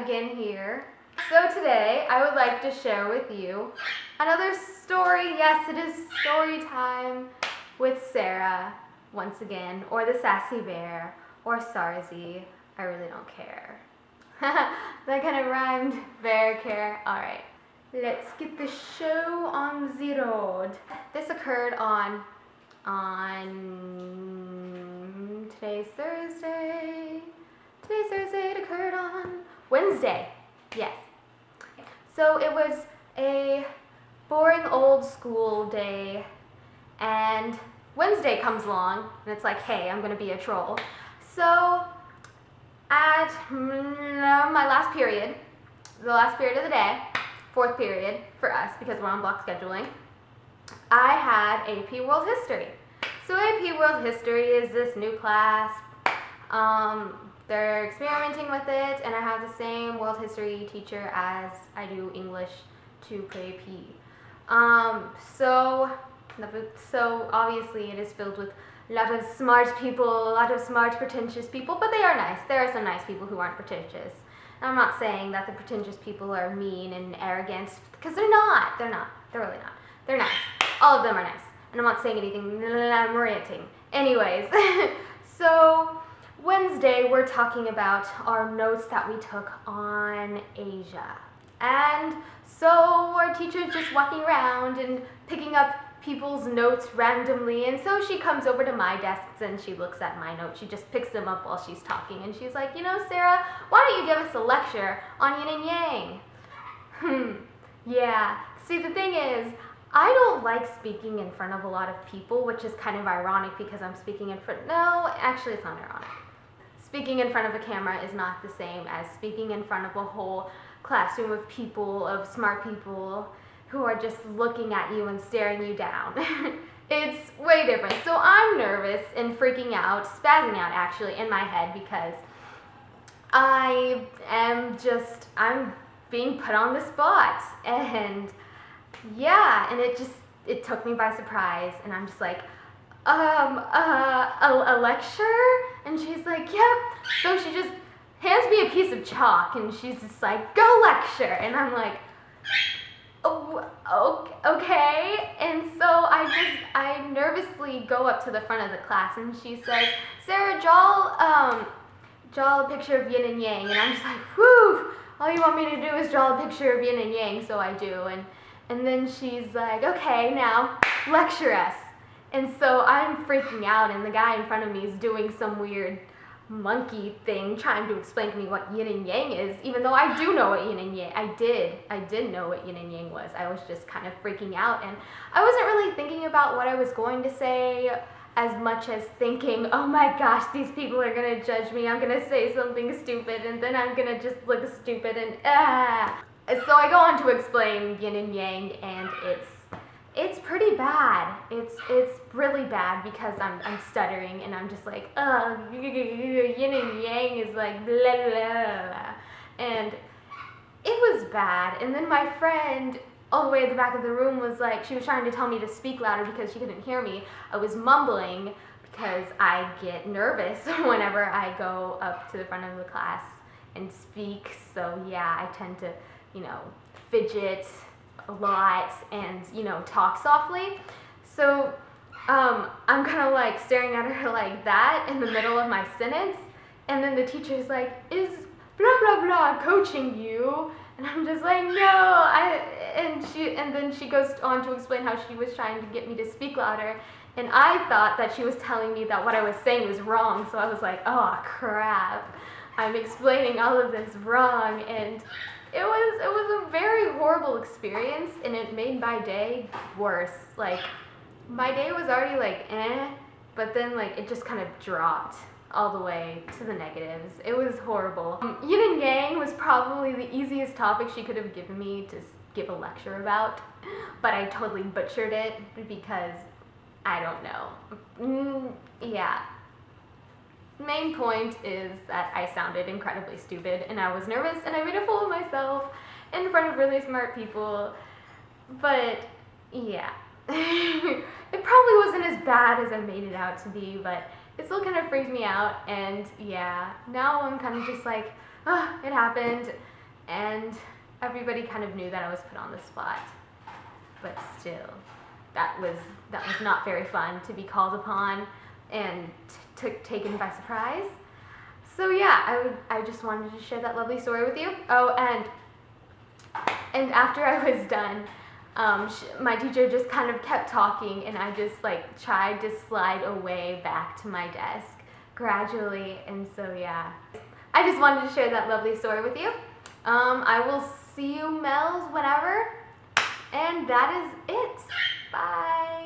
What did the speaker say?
again here. So today I would like to share with you another story. Yes, it is story time with Sarah once again, or the Sassy Bear, or Sarzy. I really don't care. That kind of rhymed. Bear care. Alright, let's get the show on the road. This occurred on today's Thursday. It occurred on Wednesday. Yes. So it was a boring old school day, and Wednesday comes along, and it's like, hey, I'm gonna be a troll. So at my last period, the last period of the day, fourth period for us because we're on block scheduling, I had AP World History. So AP World History is this new class. They're experimenting with it, and I have the same world history teacher as I do English to pre-AP. So obviously it is filled with a lot of smart people, a lot of smart, pretentious people, but they are nice. There are some nice people who aren't pretentious. And I'm not saying that the pretentious people are mean and arrogant, because they're not. They're really not. They're nice. All of them are nice. And I'm not saying anything, I'm ranting. Anyways, so Wednesday we're talking about our notes that we took on Asia. And so our teacher's just walking around and picking up people's notes randomly, and so she comes over to my desk and she looks at my notes. She just picks them up while she's talking, and she's like, you know, Sarah, why don't you give us a lecture on yin and yang? Yeah. See, the thing is, I don't like speaking in front of a lot of people, which is kind of ironic because I'm speaking in front. No, actually it's not ironic. Speaking in front of a camera is not the same as speaking in front of a whole classroom of people, of smart people who are just looking at you and staring you down. It's way different. So I'm nervous and freaking out, spazzing out actually in my head because I'm being put on the spot. And yeah, and it took me by surprise, and I'm just like, a lecture? And she's like, yep. So she just hands me a piece of chalk, and she's just like, go lecture. And I'm like, oh, okay. And so I nervously go up to the front of the class, and she says, Sarah, draw a picture of yin and yang. And I'm just like, whew, all you want me to do is draw a picture of yin and yang, so I do. And then she's like, okay, now lecture us. And so I'm freaking out, and the guy in front of me is doing some weird monkey thing, trying to explain to me what yin and yang is, even though I do know what yin and yang. I did know what yin and yang was. I was just kind of freaking out, and I wasn't really thinking about what I was going to say as much as thinking, oh my gosh, these people are gonna judge me. I'm gonna say something stupid, and then I'm gonna just look stupid, and So I go on to explain yin and yang, and it's pretty bad. It's really bad because I'm stuttering, and I'm just like, yin and yang is like blah, blah, blah. And it was bad. And then my friend all the way at the back of the room was like, she was trying to tell me to speak louder because she couldn't hear me. I was mumbling because I get nervous whenever I go up to the front of the class and speak. So yeah, I tend to, fidget a lot and, talk softly. So I'm kind of like staring at her like that in the middle of my sentence, and then the teacher's like, is blah blah blah coaching you? And I'm just like, no, and then she goes on to explain how she was trying to get me to speak louder, and I thought that she was telling me that what I was saying was wrong. So I was like, oh crap, I'm explaining all of this wrong. And it was a very horrible experience, and it made my day worse. Like, my day was already like, but then like it just kind of dropped all the way to the negatives. It was horrible. Yin and yang was probably the easiest topic she could have given me to give a lecture about, but I totally butchered it because I don't know. Yeah. Main point is that I sounded incredibly stupid, and I was nervous, and I made a fool of myself in front of really smart people. But yeah, it probably wasn't as bad as I made it out to be, but it still kind of freaked me out, and yeah, now I'm kind of just like, oh, it happened, and everybody kind of knew that I was put on the spot, but still, that was not very fun to be called upon and taken by surprise. So yeah, I just wanted to share that lovely story with you. Oh, and after I was done, my teacher just kind of kept talking, and I just like tried to slide away back to my desk gradually. And so yeah, I just wanted to share that lovely story with you. I will see you, Mel's, whenever. And that is it. Bye.